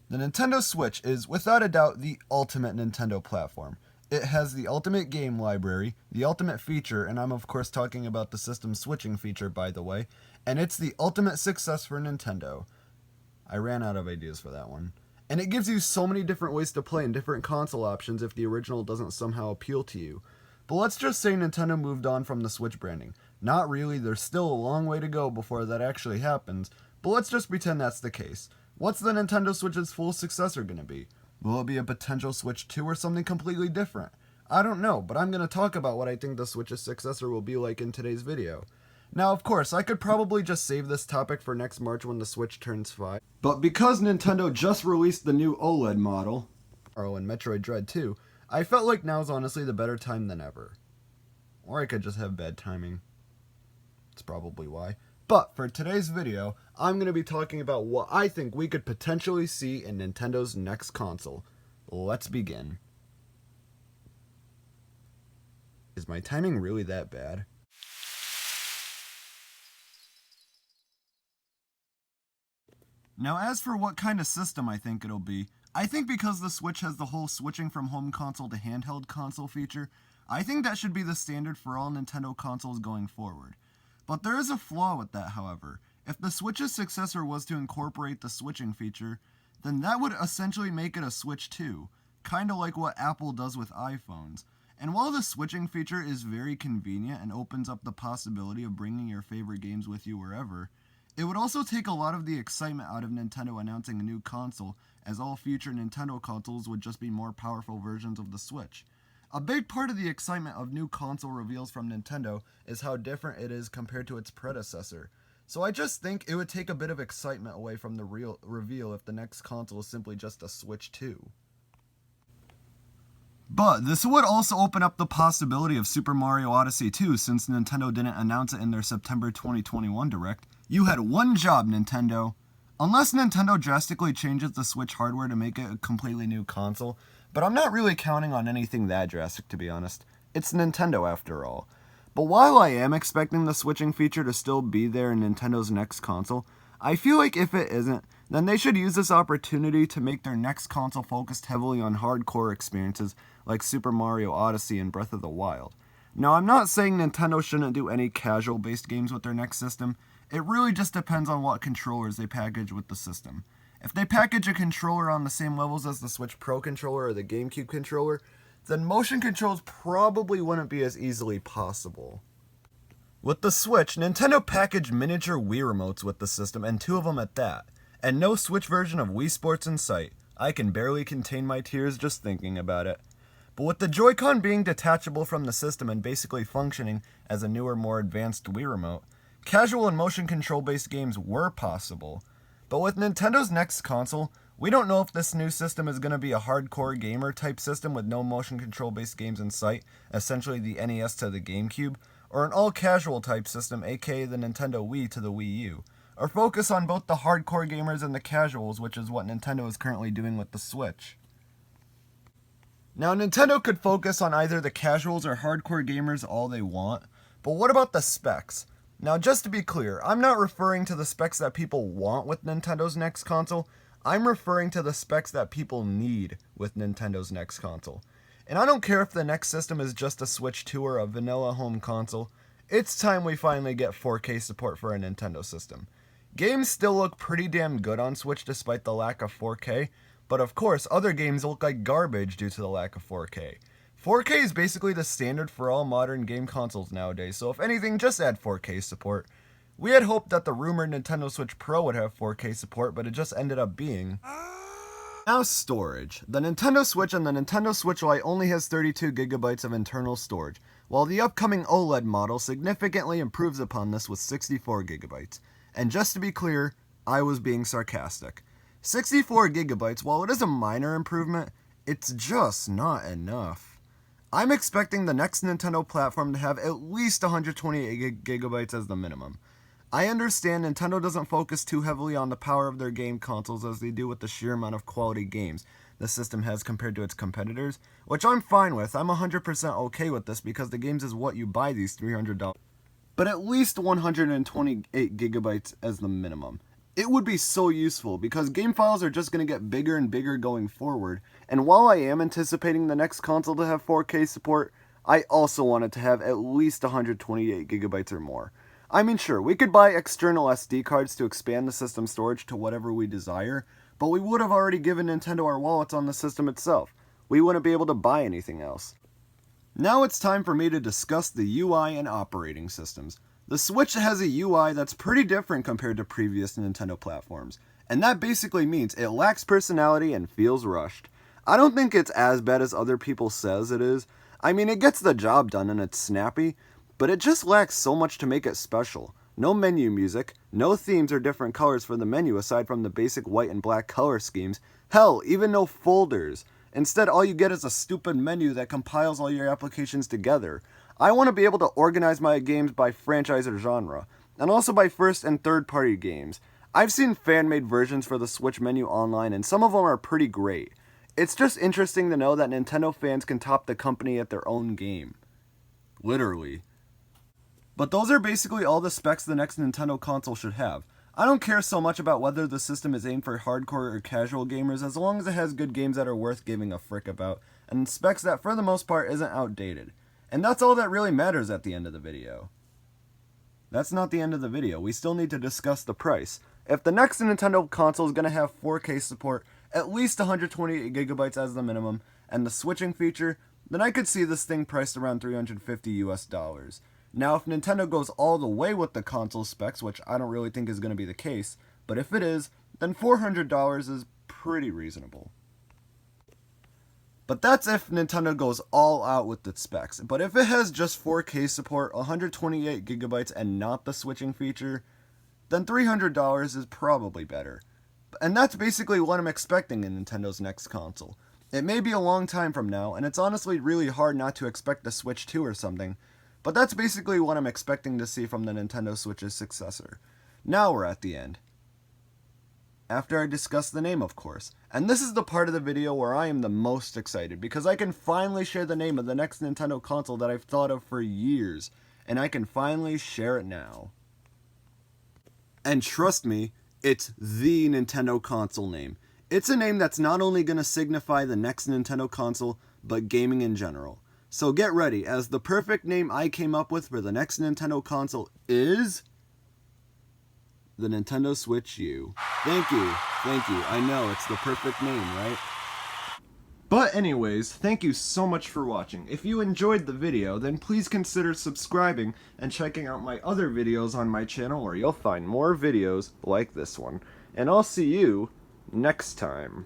The Nintendo Switch is, without a doubt, the ultimate Nintendo platform. It has the ultimate game library, the ultimate feature, and I'm of course talking about the system switching feature, by the way, and it's the ultimate success for Nintendo. I ran out of ideas for that one. And it gives you so many different ways to play and different console options if the original doesn't somehow appeal to you. But let's just say Nintendo moved on from the Switch branding. Not really, there's still a long way to go before that actually happens, but let's just pretend that's the case. What's the Nintendo Switch's full successor going to be? Will it be a potential Switch 2 or something completely different? I don't know, but I'm going to talk about what I think the Switch's successor will be like in today's video. Now, of course, I could probably just save this topic for next March when the Switch turns 5. But because Nintendo just released the new OLED model, and Metroid Dread 2, I felt like now's honestly the better time than ever. Or I could just have bad timing. That's probably why. But for today's video, I'm going to be talking about what I think we could potentially see in Nintendo's next console. Let's begin. Is my timing really that bad? Now, as for what kind of system I think it'll be, I think because the Switch has the whole switching from home console to handheld console feature, I think that should be the standard for all Nintendo consoles going forward. But there is a flaw with that, however. If the Switch's successor was to incorporate the switching feature, then that would essentially make it a Switch 2, kinda like what Apple does with iPhones. And while the switching feature is very convenient and opens up the possibility of bringing your favorite games with you wherever, it would also take a lot of the excitement out of Nintendo announcing a new console, as all future Nintendo consoles would just be more powerful versions of the Switch. A big part of the excitement of new console reveals from Nintendo is how different it is compared to its predecessor. So I just think it would take a bit of excitement away from the real reveal if the next console is simply just a Switch 2. But this would also open up the possibility of Super Mario Odyssey 2 since Nintendo didn't announce it in their September 2021 Direct. You had one job, Nintendo. Unless Nintendo drastically changes the Switch hardware to make it a completely new console, but I'm not really counting on anything that drastic, to be honest. It's Nintendo after all. But while I am expecting the switching feature to still be there in Nintendo's next console, I feel like if it isn't, then they should use this opportunity to make their next console focused heavily on hardcore experiences like Super Mario Odyssey and Breath of the Wild. Now, I'm not saying Nintendo shouldn't do any casual-based games with their next system. It really just depends on what controllers they package with the system. If they package a controller on the same levels as the Switch Pro controller or the GameCube controller, then motion controls probably wouldn't be as easily possible. With the Switch, Nintendo packaged miniature Wii remotes with the system, and 2 of them at that. And no Switch version of Wii Sports in sight. I can barely contain my tears just thinking about it. But with the Joy-Con being detachable from the system and basically functioning as a newer, more advanced Wii remote, casual and motion control-based games were possible. But with Nintendo's next console, we don't know if this new system is going to be a hardcore gamer type system with no motion control based games in sight, essentially the NES to the GameCube, or an all casual type system, aka the Nintendo Wii to the Wii U, or focus on both the hardcore gamers and the casuals, which is what Nintendo is currently doing with the Switch. Now, Nintendo could focus on either the casuals or hardcore gamers all they want, but what about the specs? Now, just to be clear, I'm not referring to the specs that people want with Nintendo's next console. I'm referring to the specs that people need with Nintendo's next console. And I don't care if the next system is just a Switch 2 or a vanilla home console. It's time we finally get 4K support for a Nintendo system. Games still look pretty damn good on Switch despite the lack of 4K, but of course other games look like garbage due to the lack of 4K. 4K is basically the standard for all modern game consoles nowadays, so if anything, just add 4K support. We had hoped that the rumored Nintendo Switch Pro would have 4K support, but it just ended up being. Now storage. The Nintendo Switch and the Nintendo Switch Lite only has 32GB of internal storage, while the upcoming OLED model significantly improves upon this with 64GB. And just to be clear, I was being sarcastic. 64GB, while it is a minor improvement, it's just not enough. I'm expecting the next Nintendo platform to have at least 128GB as the minimum. I understand Nintendo doesn't focus too heavily on the power of their game consoles as they do with the sheer amount of quality games the system has compared to its competitors, which I'm fine with. I'm 100% okay with this because the games is what you buy these $300. But at least 128GB as the minimum. It would be so useful because game files are just going to get bigger and bigger going forward, and while I am anticipating the next console to have 4K support, I also want it to have at least 128 gigabytes or more. I mean, sure, we could buy external SD cards to expand the system storage to whatever we desire, but we would have already given Nintendo our wallets on the system itself. We wouldn't be able to buy anything else. Now it's time for me to discuss the UI and operating systems. The Switch has a UI that's pretty different compared to previous Nintendo platforms, and that basically means it lacks personality and feels rushed. I don't think it's as bad as other people says it is. I mean, it gets the job done and it's snappy, but it just lacks so much to make it special. No menu music, no themes or different colors for the menu aside from the basic white and black color schemes, hell, even no folders. Instead, all you get is a stupid menu that compiles all your applications together. I want to be able to organize my games by franchise or genre, and also by first and third party games. I've seen fan-made versions for the Switch menu online, and some of them are pretty great. It's just interesting to know that Nintendo fans can top the company at their own game. Literally. But those are basically all the specs the next Nintendo console should have. I don't care so much about whether the system is aimed for hardcore or casual gamers as long as it has good games that are worth giving a frick about, and specs that for the most part isn't outdated. And that's all that really matters at the end of the video. That's not the end of the video, we still need to discuss the price. If the next Nintendo console is going to have 4K support, at least 128 gigabytes as the minimum, and the switching feature, then I could see this thing priced around $350 US. Now, if Nintendo goes all the way with the console specs, which I don't really think is going to be the case, but if it is, then $400 is pretty reasonable. But that's if Nintendo goes all out with the specs. But if it has just 4K support, 128 gigabytes, and not the switching feature, then $300 is probably better. And that's basically what I'm expecting in Nintendo's next console. It may be a long time from now, and it's honestly really hard not to expect the Switch 2 or something, but that's basically what I'm expecting to see from the Nintendo Switch's successor. Now we're at the end. After I discuss the name, of course. And this is the part of the video where I am the most excited, because I can finally share the name of the next Nintendo console that I've thought of for years, and I can finally share it now. And trust me, it's the Nintendo console name. It's a name that's not only going to signify the next Nintendo console, but gaming in general. So get ready, as the perfect name I came up with for the next Nintendo console is the Nintendo Switch U. Thank you. I know, it's the perfect name, right? But anyways, thank you so much for watching. If you enjoyed the video, then please consider subscribing and checking out my other videos on my channel where you'll find more videos like this one. And I'll see you next time.